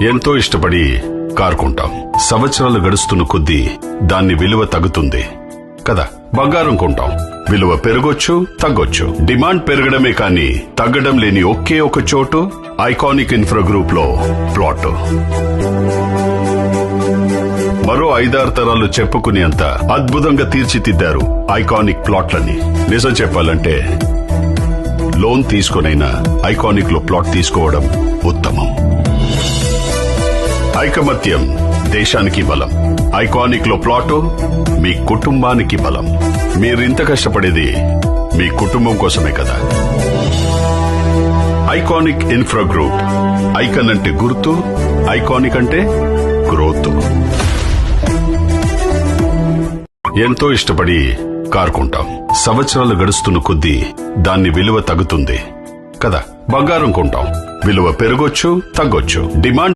ఎంతో ఇష్టపడి కారు కొంటాం. సంవత్సరాలు గడుస్తున్న కొద్దీ దాన్ని విలువ తగ్గుతుంది కదా. బంగారం కొంటాం, విలువ పెరగొచ్చు తగ్గొచ్చు. డిమాండ్ పెరగడమే కానీ తగ్గడం లేని ఒకే ఒక చోటు ఐకానిక్ ఇన్ఫ్రా గ్రూప్ లో ప్లాట్. మరో 5-6 తరాలు చెప్పుకునేంత అద్భుతంగా తీర్చిదిద్దారు ఐకానిక్ ప్లాట్లని. నిజం చెప్పాలంటే లోన్ తీసుకునైనా ఐకానిక్ లో ప్లాట్ తీసుకోవడం ఉత్తమం. ఐకమత్యం దేశానికి బలం. ఐకానిక్ లో ప్లాటు మీ కుటుంబానికి బలం. మీరింత కష్టపడేది మీ కుటుంబం కోసమే కదా. Iconic infra group. ఐకాన్ అంటే గుర్తు, ఐకానిక్ అంటే గ్రోత్. ఎంతో ఇష్టపడి కారు కొంటాం. సంవత్సరాలు గడుస్తున్న కొద్దీ దాన్ని విలువ తగ్గుతుంది కదా. బంగారం కొంటాం, విలువ పెరగొచ్చు తగ్గొచ్చు. డిమాండ్